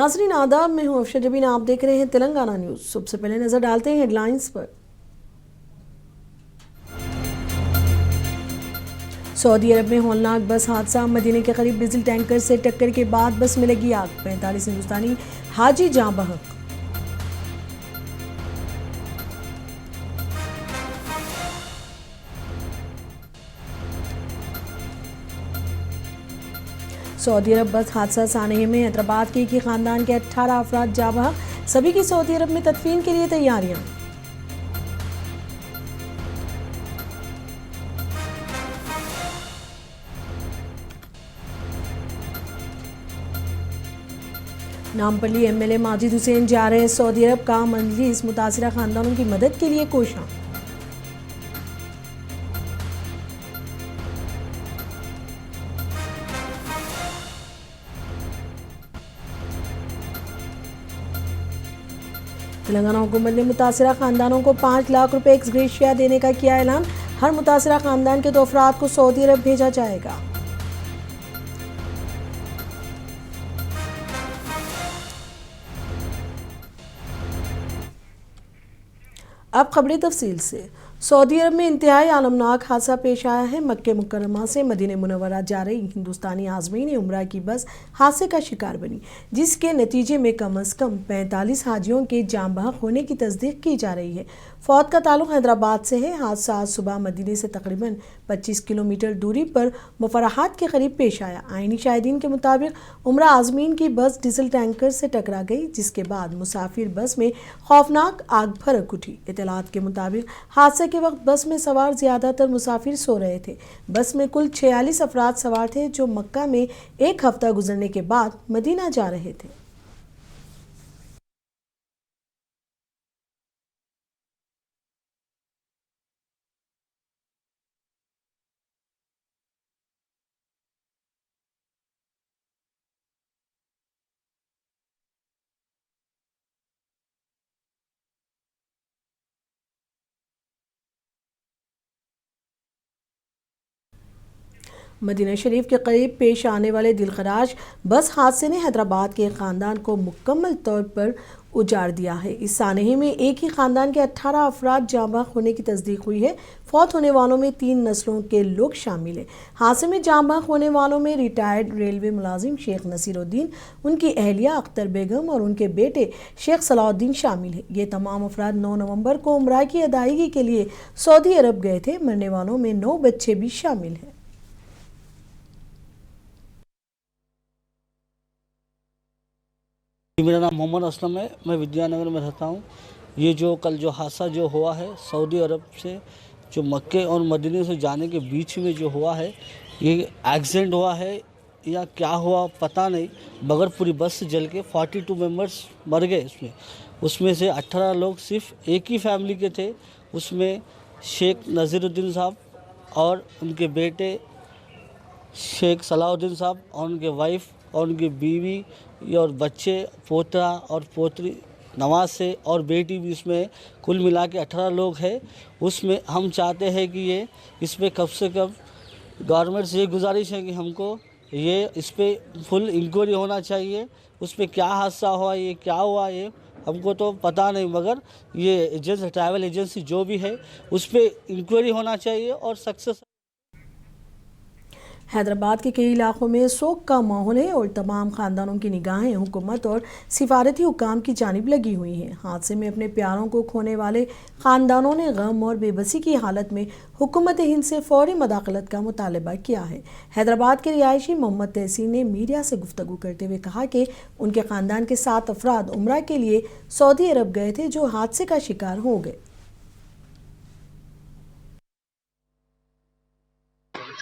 नाजरीन आदाब, मैं हूं अफशा जबीन। आप देख रहे हैं तेलंगाना न्यूज। सबसे पहले नजर डालते हैं हेडलाइंस पर। सऊदी अरब में हौलनाक बस हादसा, मदीने के करीब डीजल टैंकर से टक्कर के बाद बस में लगी आग, 45 हिंदुस्तानी हाजी जाँ बहक। सऊदी अरब बस हादसा, सानहे में हैदराबाद के एक ही खानदान के 18 अफराद जाँ बहक। सभी की सऊदी अरब में तदफीन के लिए तैयारियां। नामपल्ली एमएलए माजिद हुसैन जा रहे सऊदी अरब, का मजलिस मुतासिरा खानदानों की मदद के लिए कोशां। तेलंगाना हुकूमत ने मुतासिरा खानदानों को 5 लाख रुपए एक्स ग्रेशिया देने का किया ऐलान। हर मुतासिरा खानदान के 2 अफराद को सऊदी अरब भेजा जाएगा। अब खबरें तफसील से। सऊदी अरब में इंतहाई आलमनाक हादसा पेश आया है। मक्के मुकर्रमा से मदीने मुनव्वरा जा रही हिंदुस्तानी आज़मीन उम्रा की बस हादसे का शिकार बनी, जिसके नतीजे में कम अज़ कम 45 हाजियों के जाँ बहक होने की तस्दीक की जा रही है। फौत का ताल्लुक हैदराबाद से है। हादसा आज सुबह मदीने से तकरीबन 25 किलोमीटर दूरी पर मुफर्रहात के करीब पेश आया। आईनी शाहिदीन के मुताबिक उम्रा आज़मीन की बस डीजल टैंकर से टकरा गई, जिसके बाद मुसाफिर बस में खौफनाक आग भड़क उठी। इत्तलात के मुताबिक हादसे के वक्त बस में सवार ज़्यादातर मुसाफिर सो रहे थे। बस में कुल 46 अफराद सवार थे, जो मक्का में एक हफ्ता गुजरने के बाद मदीना जा रहे थे। मदीना शरीफ के करीब पेश आने वाले दिलखराश बस हादसे ने हैदराबाद के ख़ानदान को मुकम्मल तौर पर उजाड़ दिया है। इस सानहे में एक ही ख़ानदान के 18 अफराद जाँ बहक होने की तस्दीक हुई है। फौत होने वालों में 3 नस्लों के लोग शामिल हैं। हादसे में जाँ बहक होने वालों में रिटायर्ड रेलवे मुलाजिम शेख नसीरुद्दीन, उनकी अहलिया अख्तर बेगम और उनके बेटे शेख सलाउद्दीन शामिल हैं। ये तमाम अफराद 9 नवंबर को उम्रा की अदायगी के लिए सऊदी अरब गए थे। मरने वालों में 9 बच्चे भी शामिल हैं। मेरा नाम मोहम्मद असलम है, मैं विद्यानगर में रहता हूँ। ये जो कल जो हादसा जो हुआ है सऊदी अरब से जो मक्के और मदीने से जाने के बीच में जो हुआ है, ये एक्सीडेंट हुआ है या क्या हुआ पता नहीं, मगर पूरी बस जल के 42 मेंबर्स मर गए। उसमें से 18 लोग सिर्फ एक ही फैमिली के थे। उसमें शेख नसीरुद्दीन साहब और उनके बेटे शेख सलाउद्दीन साहब और उनके वाइफ और उनकी बीवी और बच्चे, पोता और पोतरी नवाज से और बेटी भी इसमें कुल मिला के 18 लोग हैं। उसमें हम चाहते हैं कि ये इस पर कम से कम गवर्नमेंट से ये गुजारिश है कि हमको ये इस पर फुल इंक्वायरी होना चाहिए। उस पर क्या हादसा हुआ, ये क्या हुआ, ये हमको तो पता नहीं, मगर ये एजेंसी ट्रैवल एजेंसी जो भी है उस पर इंक्वायरी होना चाहिए और सक्सेस। हैदराबाद के कई इलाकों में सोग का माहौल है और तमाम खानदानों की निगाहें हुकूमत और सिफारती हुकाम की जानिब लगी हुई हैं। हादसे में अपने प्यारों को खोने वाले खानदानों ने गम और बेबसी की हालत में हुकूमत हिंद से फौरी मदाखलत का मुतालबा किया है। हैदराबाद के रिहायशी मोहम्मद तहसीन ने मीडिया से गुफ्तगू करते हुए कहा कि उनके खानदान के 7 अफराद उम्रा के लिए सऊदी अरब गए थे, जो हादसे का शिकार हो गए।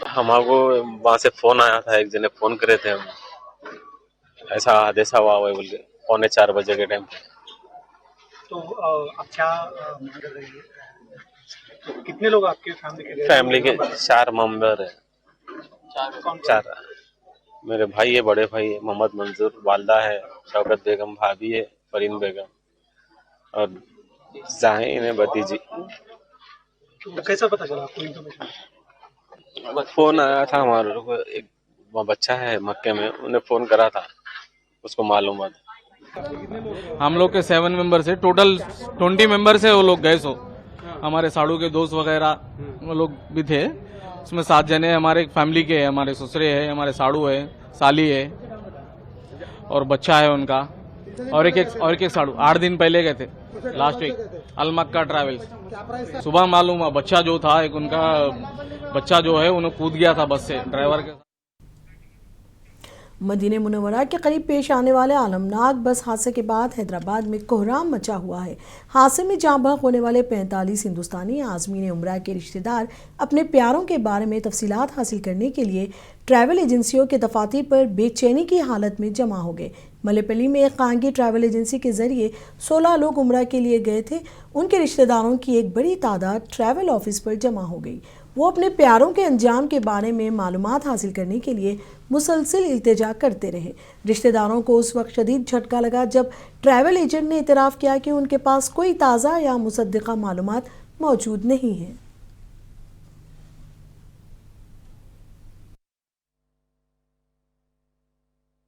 हमारे वहां से फोन आया था, एक जने फोन करे थे, हम ऐसा हादसा हुआ हुआ है बोल के 3:45 के टाइम। तो अब क्या मांग रही है? तो कितने लोग आपके फैमिली के 4 मेंबर है। चार मेरे भाई है, बड़े भाई है मोहम्मद मंजूर, वालदा है शौकत बेगम, भाभी है फरीन बेगम और जाहिन है भतीजी। तो कैसा पता चला आपको इन्फॉर्मेशन? फोन आया था हमारे को, एक वहाँ बच्चा है मक्के में, उन्हें फोन करा था, उसको मालूम था। हम लोग के 7 मेंबर से टोटल 20 मेंबर से वो लोग गए। सो हमारे साड़ू के दोस्त वगैरह वो लोग भी थे। उसमें 7 जने हमारे फैमिली के हैं, हमारे ससुरे हैं, हमारे साड़ू है, साली है और बच्चा है उनका, और एक साड़ू 8 दिन पहले गए थे लास्ट वीक अलमक्का ट्रैवल्स। सुबह मालूम हुआ बच्चा जो था, एक उनका बच्चा जो है उन्हें कूद गया था बस से ड्राइवर के। मदीने मुनव्वरा के करीब पेश आने वाले आलमनाक बस हादसे के बाद हैदराबाद में कोहराम मचा हुआ है। हादसे में जाँ बहक होने वाले 45 हिंदुस्तानी आज़मीन उम्रा के रिश्तेदार अपने प्यारों के बारे में तफसीलात हासिल करने के लिए ट्रैवल एजेंसियों के दफातर पर बेचैनी की हालत में जमा हो गए। मलेपल्ली में एक खानगी ट्रैवल एजेंसी के जरिए 16 लोग उम्रा के लिए गए थे। उनके रिश्तेदारों की एक बड़ी तादाद ट्रैवल ऑफिस पर जमा हो गई। वो अपने प्यारों के अंजाम के बारे में मालूमात हासिल करने के लिए मुसलसिल इल्तिजा करते रहे। रिश्तेदारों को उस वक्त शदीद झटका लगा जब ट्रैवल एजेंट ने इतराफ़ किया कि उनके पास कोई ताज़ा या मुसद्दिक़ा मालूमात मौजूद नहीं है।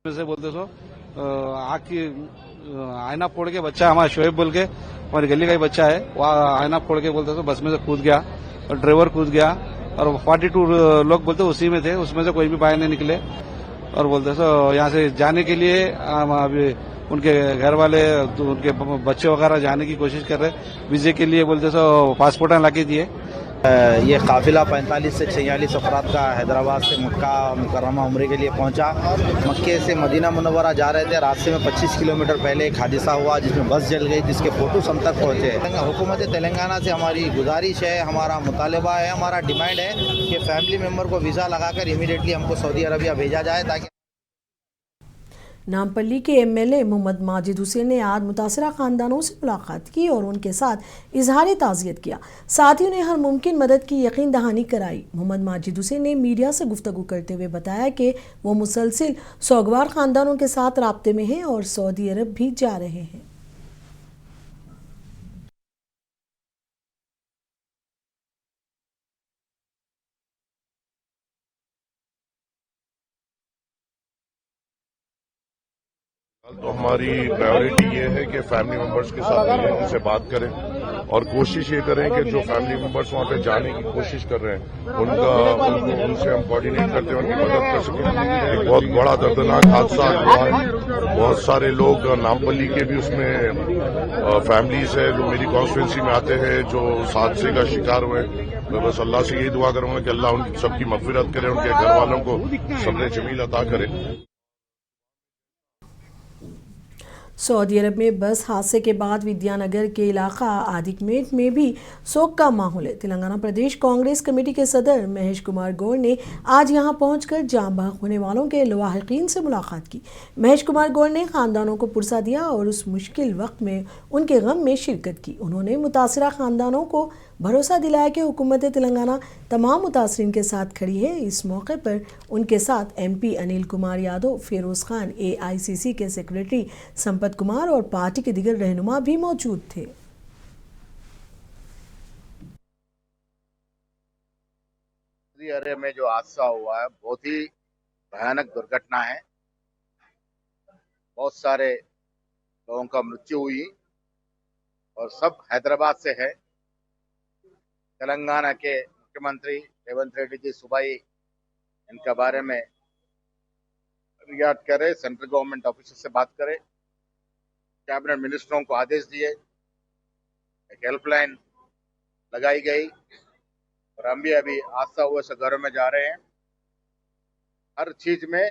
से बोलते सो आँख की आईना फोड़ के बच्चा हमारा शोएब बोल के हमारी गली का ही बच्चा है, वहाँ आईना फोड़ के बोलते सो बस में से कूद गया और ड्राइवर कूद गया और 42 लोग बोलते उसी में थे, उसमें से कोई भी बाहर नहीं निकले। और बोलते सो यहाँ से जाने के लिए अभी उनके घर वाले उनके बच्चे वगैरह जाने की कोशिश कर रहे, वीजे के लिए बोलते सो पासपोर्ट ला के दिए। ये काफिला 45 से 46 अफराद का हैदराबाद से मक्का मुकर्रमा उम्रे के लिए पहुंचा। मक्के से मदीना मुनव्वरा जा रहे थे। रास्ते में 25 किलोमीटर पहले एक हादसा हुआ जिसमें बस जल गई, जिसके फोटोस हम तक पहुंचे। हुकूमत तेलंगाना से हमारी गुजारिश है, हमारा मुतालबा है, हमारा डिमांड है कि फैमिली मेम्बर को वीज़ा लगाकर इमीडिएटली हमको सऊदी अरबिया भेजा जाए ताकि। नामपल्ली के एमएलए मोहम्मद माजिद हुसैन ने आज मुतासरा खानदानों से मुलाकात की और उनके साथ इजहार ताज़ियत किया। साथ ही उन्हें हर मुमकिन मदद की यकीन दहानी कराई। मोहम्मद माजिद हुसैन ने मीडिया से गुफ्तगू करते हुए बताया कि वो मुसलसिल सोगवार खानदानों के साथ राब्ते में हैं और सऊदी अरब भी जा रहे हैं। तो हमारी प्रायोरिटी ये है कि फैमिली मेंबर्स के साथ मिलें, उनसे बात करें और कोशिश ये करें कि जो फैमिली मेंबर्स वहाँ पे जाने की कोशिश कर रहे हैं उनसे हम कोऑर्डिनेट करते हैं, उनकी मदद कर सकें। एक बहुत बड़ा दर्दनाक हादसा हुआ है, बहुत सारे लोग नामपल्ली के भी उसमें फैमिलीज है जो मेरी कॉन्स्टिट्यूंसी में आते हैं जो उस हादसे का शिकार हुए। मैं बस अल्लाह से यही दुआ करूंगा कि अल्लाह उन सबकी मगफिरत करे, उनके घर वालों को सब्र जमील अता करे। सऊदी अरब में बस हादसे के बाद विद्यानगर के इलाका आदिकमेट में भी शोक का माहौल है। तेलंगाना प्रदेश कांग्रेस कमेटी के सदर महेश कुमार गौड़ ने आज यहां पहुंचकर जाँ बहक होने वालों के लवाहिकीन से मुलाकात की। महेश कुमार गौड़ ने खानदानों को पुरसा दिया और उस मुश्किल वक्त में उनके गम में शिरकत की। उन्होंने मुतासरा खानदानों को भरोसा दिलाया कि हुकूमत तेलंगाना तमाम मुतासरीन के साथ खड़ी है। इस मौके पर उनके साथ MP अनिल कुमार यादव, फिरोज खान, AICC के सेक्रेटरी संपत कुमार और पार्टी के दीगर रहनुमा भी मौजूद थे। सऊदी अरब में जो हादसा हुआ है बहुत ही भयानक दुर्घटना है। बहुत सारे लोगों का मृत्यु हुई और सब हैदराबाद से है। तेलंगाना के मुख्यमंत्री रेवंत रेड्डी जी सुबह ही इनके बारे में रियाद करे, सेंट्रल गवर्नमेंट ऑफिसर से बात करे, कैबिनेट मिनिस्टरों को आदेश दिए, एक हेल्पलाइन लगाई गई और हम भी अभी हादसा हुए से घरों में जा रहे हैं। हर चीज में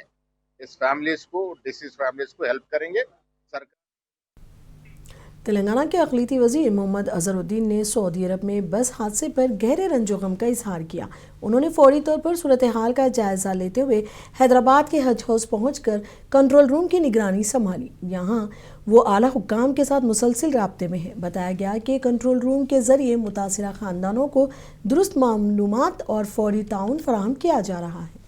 इस फैमिलीज को, डिसीज फैमिलीज को हेल्प करेंगे। सरकार तेलंगाना के अक़लीती वज़ीर मोहम्मद अज़हरुद्दीन ने सऊदी अरब में बस हादसे पर गहरे रंजो गम का इजहार किया। उन्होंने फौरी तौर पर सूरत हाल का जायज़ा लेते हुए हैदराबाद के हज हाउस पहुंचकर कंट्रोल रूम की निगरानी संभाली। यहाँ वो आला हुक्काम के साथ मुसलसिल राब्ते में है। बताया गया कि कंट्रोल रूम के जरिए मुतासिरा खानदानों को दुरुस्त मालूमात और फौरी ताउन फराहम किया जा रहा है।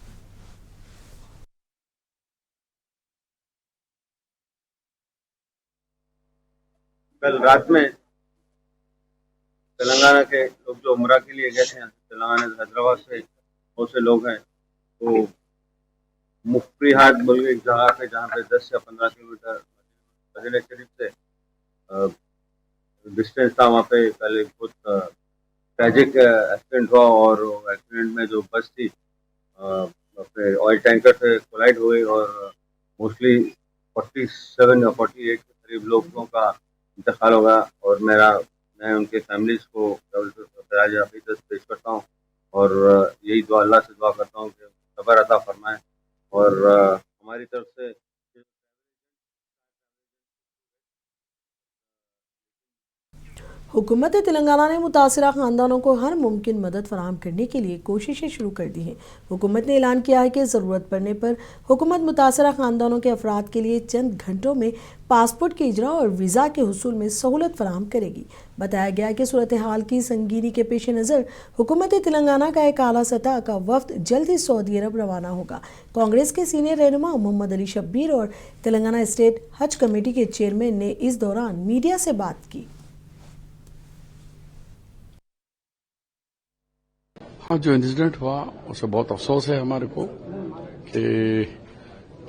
कल रात में तेलंगाना के लोग जो उम्रा के लिए गए थे, तेलंगाना से हैदराबाद से बहुत से लोग हैं, तो मुफ्ती हाट बोल के एक जगह पे जहाँ पे 10 या 15 किलोमीटर मदीना शरीफ से डिस्टेंस था, वहाँ पे कल एक बहुत ट्रैजिक एक्सीडेंट हुआ और एक्सीडेंट में जो बस थी अपने ऑयल टैंकर से कोलाइड हुई और मोस्टली 47 या 48 के करीब लोगों का इंतकाल होगा। और मैं उनके फैमिलीज को पेश करता हूँ और यही दुआ अल्लाह से दुआ करता हूँ कि सब्र अता फरमाए और हमारी तरफ से हुकूमत तेलंगाना ने मुतासरा ख़ानदानों को हर मुमकिन मदद फराहम करने के लिए कोशिशें शुरू कर दी हैं। हुकूमत ने ऐलान किया है कि ज़रूरत पड़ने पर हुकूमत मुतासरा ख़ानदानों के अफराद के लिए चंद घंटों में पासपोर्ट के इजरा और वीज़ा के हुसूल में सहूलत फराहम करेगी। बताया गया है कि सूरत हाल की संगीनी के पेश नज़र हुकूमत तेलंगाना का एक आला सतह का वफ्द जल्द ही सऊदी अरब रवाना होगा। कांग्रेस के सीनियर रहनुमा मोहम्मद अली शब्बीर और तेलंगाना स्टेट हज कमेटी के चेयरमैन ने इस दौरान मीडिया से बात की। हाँ, जो इंसिडेंट हुआ उससे बहुत अफसोस है हमारे को कि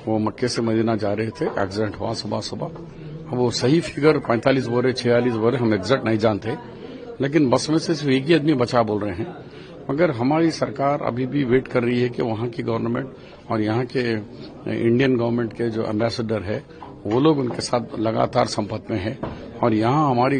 वो मक्के से मदीना जा रहे थे, एक्सीडेंट हुआ सुबह सुबह। अब वो सही फिगर 45 बोरे 46 बोरे हम एग्जैक्ट नहीं जानते, लेकिन बस में से सिर्फ एक ही आदमी बचा बोल रहे हैं। मगर हमारी सरकार अभी भी वेट कर रही है कि वहाँ की गवर्नमेंट और यहाँ के इंडियन गवर्नमेंट के जो एम्बेसडर है वो लोग उनके साथ लगातार संपर्क में है और यहाँ हमारी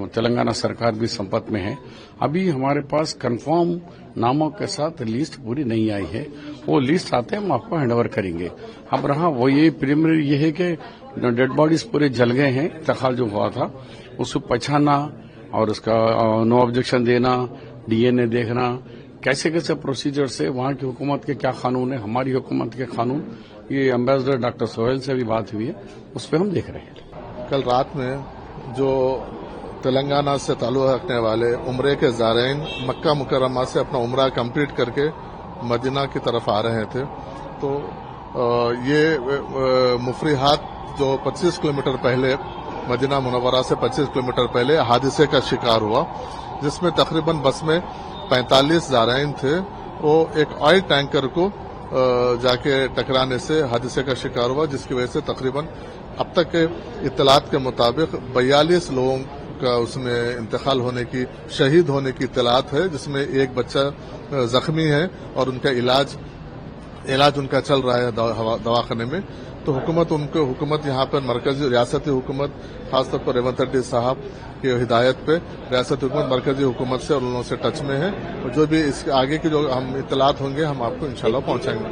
तेलंगाना सरकार भी संपर्क में है। अभी हमारे पास कंफर्म नामों के साथ लिस्ट पूरी नहीं आई है, वो लिस्ट आते हैं हम आपको हैंडओवर करेंगे। अब रहा वो ये प्रीलिमिनरी ये है कि डेड बॉडीज पूरे जल गए हैं, इंतकाल जो हुआ था उसको पहचानना और उसका नो ऑब्जेक्शन देना, डीएनए देखना, कैसे कैसे प्रोसीजर से वहाँ की हुकूमत के क्या कानून है, हमारी हुकूमत के कानून, ये एम्बेसडर डॉक्टर सोहेल से भी बात हुई है, उस पर हम देख रहे हैं। कल रात में जो तेलंगाना से ताल्लुक़ रखने वाले उम्रे के ज़ारईन मक्का मुकर्रमा से अपना उम्रा कंप्लीट करके मदीना की तरफ आ रहे थे, तो ये मुफरीहात जो 25 किलोमीटर पहले मदीना मुनव्वरा से 25 किलोमीटर पहले हादसे का शिकार हुआ, जिसमें तकरीबन बस में 45 ज़ारईन थे। वो एक ऑयल टैंकर को जाके टकराने से हादसे का शिकार हुआ, जिसकी वजह से तकरीबन अब तक के इत्तलात के मुताबिक 42 लोगों का उसमें इंतकाल होने की, शहीद होने की इत्तलात है, जिसमें एक बच्चा जख्मी है और उनका इलाज उनका चल रहा है दवाखाने में। तो हुकूमत यहाँ पर मरकजी रियासती हुकूमत खासतौर पर रेवंत रेड्डी साहब की हिदायत पे रियासती हुकूमत मरकजी हुकूमत से और उन लोगों से टच में है, और जो भी इसके आगे की जो हम इत्तलात होंगे हम आपको इंशाल्लाह पहुंचाएंगे।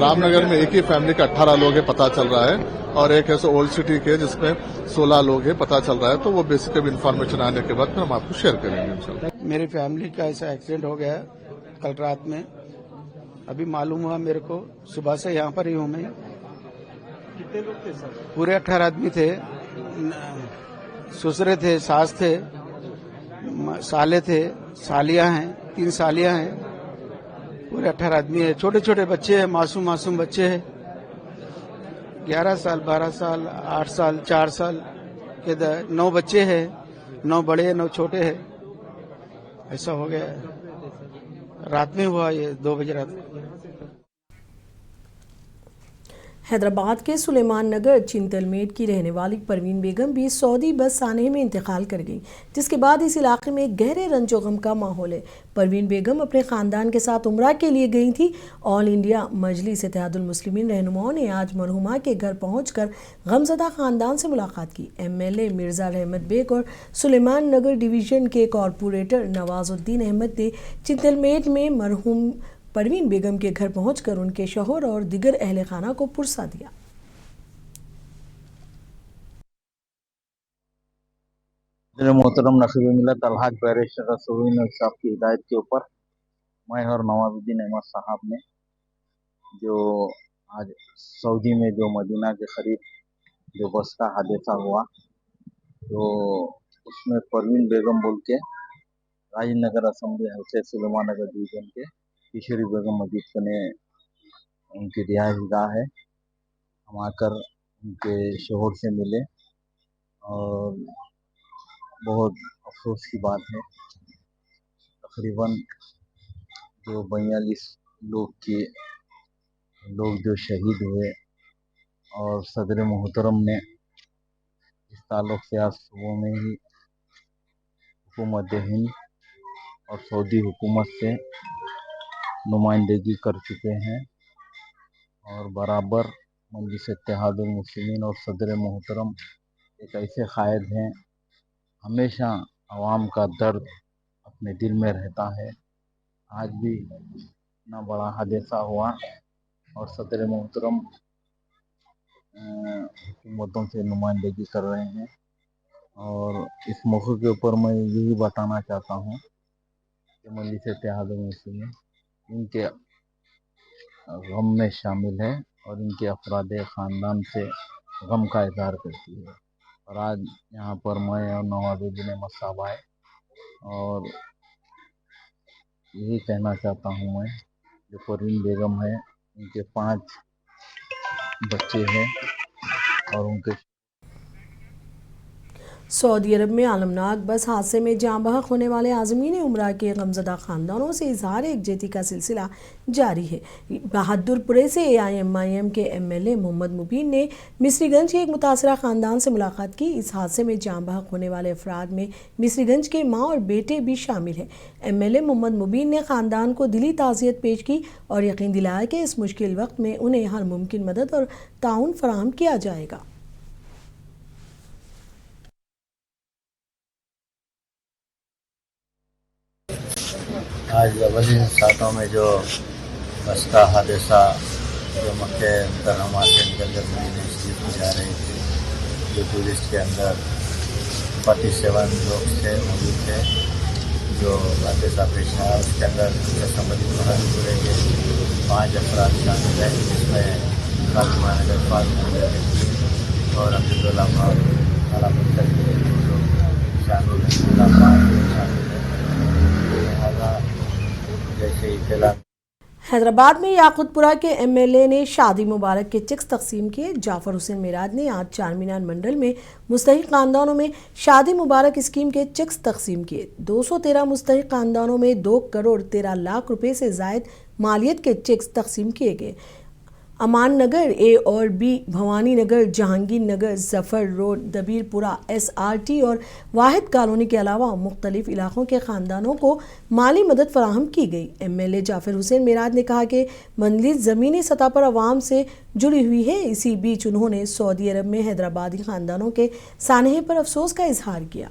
रामनगर में एक ही फैमिली का 18 लोग है पता चल रहा है, और एक ऐसे ओल्ड सिटी के जिसमें 16 लोग है पता चल रहा है। तो वो बेसिक इन्फॉर्मेशन आने के बाद फिर हम आपको शेयर करेंगे इंशाल्लाह। मेरी फैमिली का ऐसा एक्सीडेंट हो गया कल रात में, अभी मालूम हुआ मेरे को, सुबह से यहाँ पर ही हूँ मैं। कितने लोग थे सर? पूरे 18 आदमी थे, ससुरे थे, सास थे, साले थे, सालियां हैं, 3 सालियां हैं, पूरे 18 आदमी है। छोटे छोटे बच्चे हैं, मासूम बच्चे हैं, 11 साल 12 साल 8 साल 4 साल के 9 बच्चे हैं, 9 बड़े 9 छोटे हैं। ऐसा हो गया है, रात में हुआ ये 2 बजे रात में। हैदराबाद के सुलेमान नगर चिंतलमेट की रहने वाली परवीन बेगम भी सऊदी बस सानहे में इंतकाल कर गई, जिसके बाद इस इलाके में गहरे रंजो गम का माहौल है। परवीन बेगम अपने खानदान के साथ उम्रा के लिए गई थी। ऑल इंडिया मजलिस इत्तेहादुल मुस्लिमीन रहनुमाओं ने आज मरहुमा के घर पहुंचकर गमज़दा खानदान से मुलाकात की। एमएलए मिर्जा रहमत बेग और सुलेमान नगर डिवीजन के कॉरपोरेटर नवाजुद्दीन अहमद ने चिंतलमेट में मरहूम परवीन बेगम के घर पहुंचकर उनके शौहर और दिगर अहले खाना को पुरसा दिया। मोहतरम नसीब मिलत अलहाज बैरिस्टर रसूल साहब की हिदायत के ऊपर मैं और नवाजुद्दीन अहमद साहब ने जो आज सऊदी में जो मदीना के करीब जो बस का हादसा हुआ, तो उसमें परवीन बेगम बोल के राजनगर असेंबली हल्के सुलेमान नगर डिवीजन के किशोरी बेगम मजीद ने उनकी रिहाइशगाह है, हम आकर उनके शोहर से मिले और बहुत अफसोस की बात है, तकरीबन जो 42 लोग जो शहीद हुए और सदर मोहतरम ने इस ताल्लुक से आज सुबह में ही हुकूमत हिंद और सऊदी हुकूमत से नुमाइंदगी कर चुके हैं और बराबर मजलिस इत्तेहादुल मुस्लिमीन और सदर मोहतरम एक ऐसे कायद हैं, हमेशा आवाम का दर्द अपने दिल में रहता है। आज भी इतना बड़ा हादसा हुआ और सदर मोहतरम हुकूमतों से नुमाइंदगी कर रहे हैं और इस मौके के ऊपर मैं यही बताना चाहता हूँ कि मजलिस इत्तेहादुल मुस्लिमीन इनके गम में शामिल है और इनके अफराद ख़ानदान से गम का इजहार करती है। और आज यहाँ पर मैं और नवाजुद्दीन अहमद साहब आए और यही कहना चाहता हूँ मैं, जो परवीन बेगम है उनके 5 बच्चे हैं और उनके सऊदी अरब में आलमनाक बस हादसे में जाँ बहक होने वाले आज़मीन उम्रा के गमज़दा ख़ानदानों से इजहार एकजहती का सिलसिला जारी है। बहादुरपुरे से AIMIM के MLA मोहम्मद मुबीन ने मिस्रीगंज के एक मुतासरा ख़ानदान से मुलाकात की। इस हादसे में जाँ बहक होने वाले अफराद में मिस्रीगंज के माँ और बेटे भी शामिल हैं। MLA मोहम्मद मुबीन ने ख़ानदान को दिली ताज़ियत पेश की और यकीन दिलाया कि इस मुश्किल वक्त में उन्हें हर मुमकिन मदद और ताउन फराहम किया जाएगा। आज अवली सातों में जो बस का हादसा जो मक्के मुकर्रमा से निकल कर मदीना शरीफ में जा रहे थे, जो टूरिस्ट के अंदर 47 लोग थे मौजूद थे, जो हादसा पेश आया उसके अंदर बहादुरपुरे के 5 अफराद शामिल हैं, जिसमें काजमा नगर फारूक नगर और अब्दुल्ला आला पत्थर के लोग शामिल हैं। जैसे इतला हैदराबाद में याकूतपुरा के MLA ने शादी मुबारक के चेक्स तकसीम किए। जाफर हुसैन मिराज ने आज चारमीनार मंडल में मुस्तहिक खानदानों में शादी मुबारक स्कीम के चेक्स तकसीम किए। 213 मुस्तहिक खानदानों में 2 करोड़ 13 लाख रुपए से जायद मालियत के चेक्स तकसीम किए गए। अमान नगर A और B, Bhavani Nagar, Jahangir Nagar, Zafar road, Dabirpura, SRT और वाहिद कॉलोनी के अलावा मुख्तलिफ इलाकों के ख़ानदानों को माली मदद फराहम की गई। MLA जाफर हुसैन मिराज ने कहा कि मंजलिस ज़मीनी सतह पर आवाम से जुड़ी हुई है। इसी बीच उन्होंने सऊदी अरब में हैदराबादी ख़ानदानों के सानहे पर अफसोस का इजहार किया।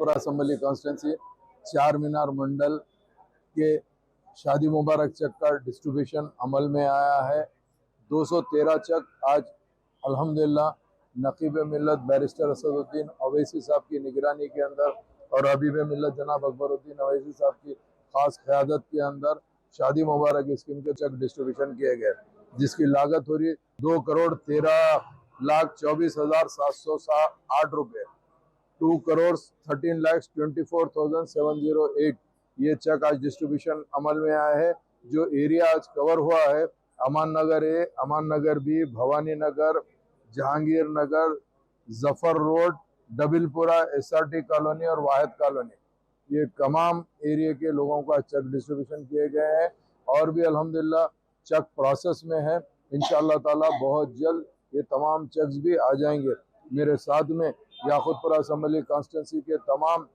असम्बली कॉन्स्टिट्यूंसी चारमीनार मंडल के शादी मुबारक चेक का डिस्ट्रीब्यूशन अमल में आया है। 213 चेक आज अल्हम्दुलिल्लाह नकीब मिल्लत बैरिस्टर असदुद्दीन अवैसी साहब की निगरानी के अंदर और हबीब मिल्लत जनाब अकबरुद्दीन अवैसी साहब की खास क़यादत के अंदर शादी मुबारक स्कीम के चेक डिस्ट्रीब्यूशन किए गए, जिसकी लागत हो रही 2 करोड़ 13,24,708 रुपये। 2 करोड़ 13,24,708 ये चेक आज डिस्ट्रीब्यूशन अमल में आया है। जो एरिया आज कवर हुआ है Aman Nagar A, Aman Nagar B, Bhavani Nagar, Jahangir Nagar, Zafar road, Dabirpura, SRT colony और वाहिद कॉलोनी, ये तमाम एरिया के लोगों का चेक डिस्ट्रीब्यूशन किए गए हैं और भी अल्हम्दुलिल्लाह चेक प्रोसेस में है। इंशाअल्लाह ताला बहुत जल्द ये तमाम चेक्स भी आ जाएंगे। मेरे साथ में याकूतपुरा असम्बली कॉन्स्टिट्यूंसी के तमाम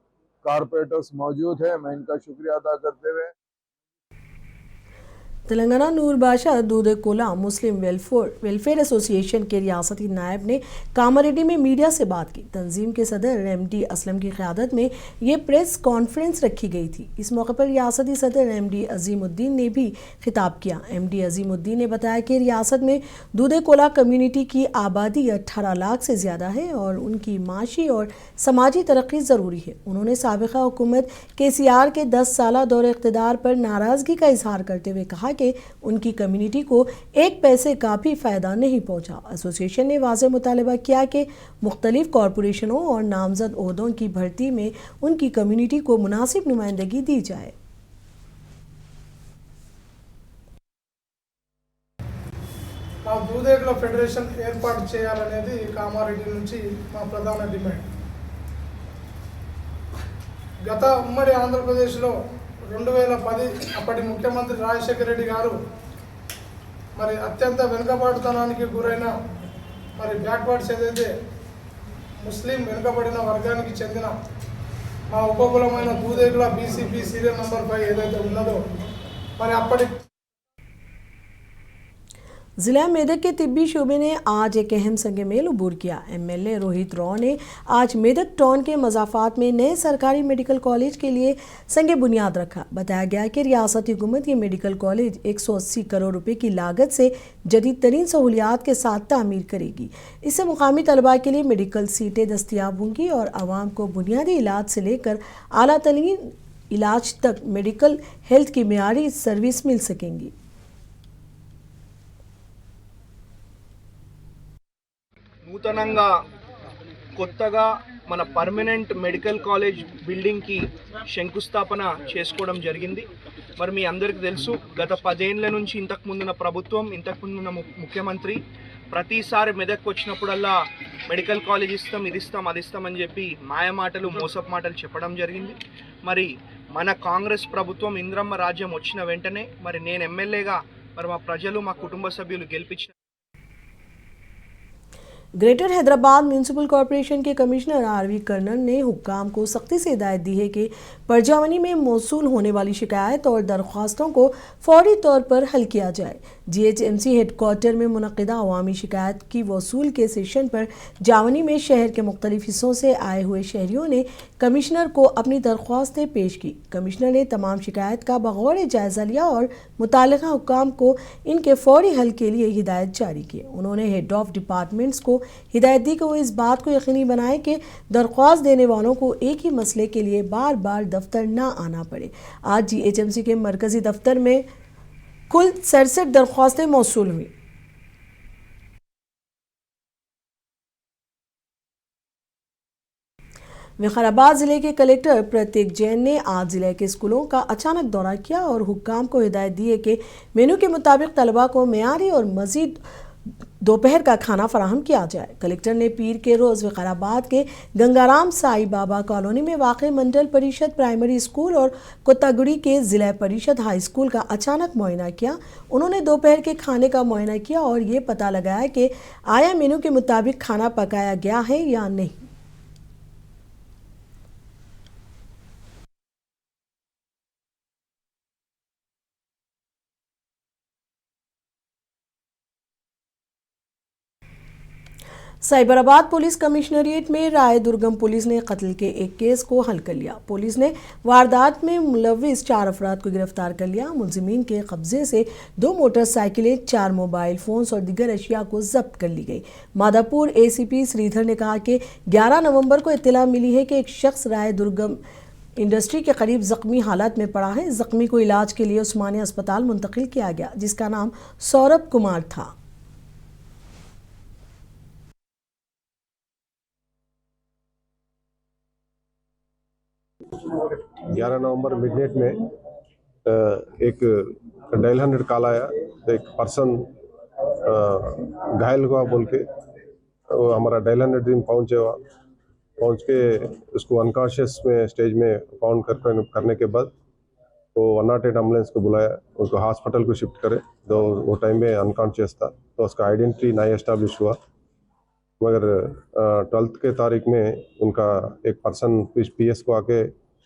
कारपोरेटर्स मौजूद हैं, मैं इनका शुक्रिया अदा करते हुए तेलंगाना नूर बादशाह दूध कोला मुस्लिम वेलफेयर एसोसिएशन के रियासती नायब ने कामारेड्डी में मीडिया से बात की। तंजीम के सदर MD असलम की क़यादत में ये प्रेस कॉन्फ्रेंस रखी गई थी। इस मौके पर रियासती सदर MD अजीमुद्दीन ने भी खिताब किया। MD अजीमुद्दीन ने बताया कि रियासत में दूध कोला कम्यूनिटी की आबादी 18 लाख से ज़्यादा है और उनकी माशी और समाजी तरक्की ज़रूरी है। उन्होंने साबिक़ा हुकूमत KCR के 10 साला दौरे इक़्तिदार पर नाराज़गी का इजहार करते हुए कहा कि उनकी कम्युनिटी को 1 पैसे का भी फ़ायदा नहीं पहुंचा। एसोसिएशन ने वाज़ेह मुतालबा किया कि मुख्तलिफ कॉरपोरेशनों और नामजद ओहदों की भर्ती में उनकी कम्युनिटी को मुनासिब नुमाइंदगी दी जाए। దూదేకుల ఫెడరేషన్ ఏర్పాటు చేయాలనేది కామారెడ్డి నుంచి మా ప్రధాన డిమాండ్. గత ఉమ్మడి ఆంధ్రప్రదేశ్లో 2010 అప్పటి ముఖ్యమంత్రి రాజశేఖర రెడ్డి గారు మరి అత్యంత వెనుకబాటుతనానికి గురైన మరి బ్యాక్వర్డ్స్ ఏదైతే ముస్లిం వెనుకబడిన వర్గానికి చెందిన మా ఉపకులమైన దూదేగుల బీసీపీ సీరియల్ నంబర్ 5 ఏదైతే ఉన్నదో మరి అప్పటి जिला मेदक के तिब्बी शोबे ने आज एक अहम संग मेल उबूर किया। एमएलए रोहित रॉ ने आज मेदक टाउन के मजाफात में नए सरकारी मेडिकल कॉलेज के लिए संग बुनियाद रखा। बताया गया कि रियासती हुकूमत ये मेडिकल कॉलेज 180 करोड़ रुपए की लागत से जदीद तरीन सहूलियात के साथ तामीर करेगी। इससे मुकामी तलबा के लिए मेडिकल सीटें दस्तियाब होंगी और आवाम को बुनियादी इलाज से लेकर आला तरीन इलाज तक मेडिकल हेल्थ की मियारी सर्विस मिल सकेंगी। నూతనంగా కొత్తగా మన పర్మనెంట్ మెడికల్ కాలేజ్ బిల్డింగ్కి శంకుస్థాపన చేసుకోవడం జరిగింది। మరి మీ అందరికీ తెలుసు గత 10 ఏళ్ల నుంచి ఇంతకుముందున్న ప్రభుత్వం ఇంతకుముందున్న ముఖ్యమంత్రి ప్రతిసారి మెదక్కి వచ్చినప్పుడల్లా మెడికల్ కాలేజ్ ఇస్తాం ఇది ఇస్తాం అది ఇస్తాం అని చెప్పి మాయ మాటలు మోసపు మాటలు చెప్పడం జరిగింది। మరి మన కాంగ్రెస్ ప్రభుత్వం ఇంద్రమ్మ రాజ్యం వచ్చిన వెంటనే మరి నేను ఎమ్మెల్యేగా మరి మా ప్రజలు మా కుటుంబ సభ్యులు గెలిపించిన ग्रेटर हैदराबाद म्यूनसिपल कॉरपोरेशन के कमिश्नर आरवी कर्नल ने हुक्काम को सख्ती से हिदायत दी है कि परजावनी में मौसूल होने वाली शिकायत और दरख्वास्तों को फौरी तौर पर हल किया जाए। जीएचएमसी हेडक्वार्टर में मुनक़िदा अवामी शिकायत की वसूल के सेशन पर जावनी में शहर के मुख्तलिफ हिस्सों से आए हुए शहरियों ने कमिश्नर को अपनी दरख्वास्तें पेश की। कमिश्नर ने तमाम शिकायत का बगौर जायज़ा लिया और मुताल्लिक़ा हुक्काम को इनके फौरी हल के लिए हिदायत जारी की। उन्होंने हेड ऑफ डिपार्टमेंट्स को हिदायत दी कि वो इस बात को यकीनी बनाए कि दरख्वास्त देने वालों को एक ही मसले के लिए बार बार दफ्तर ना आना पड़े। आज जीएचएमसी के मरकजी दफ्तर में कुल 67 दरख्वास्तें मौसूल हुई। विकाराबाद जिले के कलेक्टर प्रतीक जैन ने आज जिले के स्कूलों का अचानक दौरा किया और हुक्काम को हिदायत दी है कि मेनू के मुताबिक तलबा को मेयारी और मजीद दोपहर का खाना फराहम किया जाए। कलेक्टर ने पीर के रोज़ विकाराबाद के गंगाराम साई बाबा कॉलोनी में वाक़ई मंडल परिषद प्राइमरी स्कूल और कोत्तागुड़ी के ज़िला परिषद हाई स्कूल का अचानक मुआयना किया। उन्होंने दोपहर के खाने का मुआयना किया और ये पता लगाया कि आया मेनू के मुताबिक खाना पकाया गया है या नहीं। साइबराबाद पुलिस कमिश्नरेट में राय दुर्गम पुलिस ने कत्ल के एक केस को हल कर लिया। पुलिस ने वारदात में मुलविस 4 अफराद को गिरफ्तार कर लिया। मुलजिमीन के कब्जे से 2 मोटरसाइकिलें, 4 मोबाइल फोन्स और दीगर अशिया को जब्त कर ली गई। मादापुर एसीपी श्रीधर ने कहा कि 11 नवंबर को इत्तला मिली है कि एक शख्स राय दुर्गम इंडस्ट्री के करीब जख्मी हालत में पड़ा है। जख्मी को इलाज के लिए उस्मानिया अस्पताल मुंतकिल किया गया, जिसका नाम सौरभ कुमार था। 11 नवंबर मिडनाइट में एक डायल 100 कॉल आया, एक पर्सन घायल हुआ बोल के वो हमारा डायल 100 टीम पहुंच के उसको अनकॉन्शियस में स्टेज में फाउंड करने के बाद वो 108 एम्बुलेंस को बुलाया, उसको हॉस्पिटल को शिफ्ट करे। तो वो टाइम में अनकॉन्शियस था, तो उसका आइडेंटिटी नहीं एस्टेब्लिश हुआ। मगर 12 के तारीख में उनका एक पर्सन पीएस को आके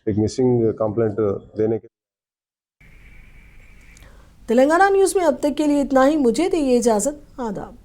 एक मिसिंग कंप्लेंट देने के। तेलंगाना न्यूज़ में अब तक के लिए इतना ही। मुझे दीजिए इजाज़त। आदाब।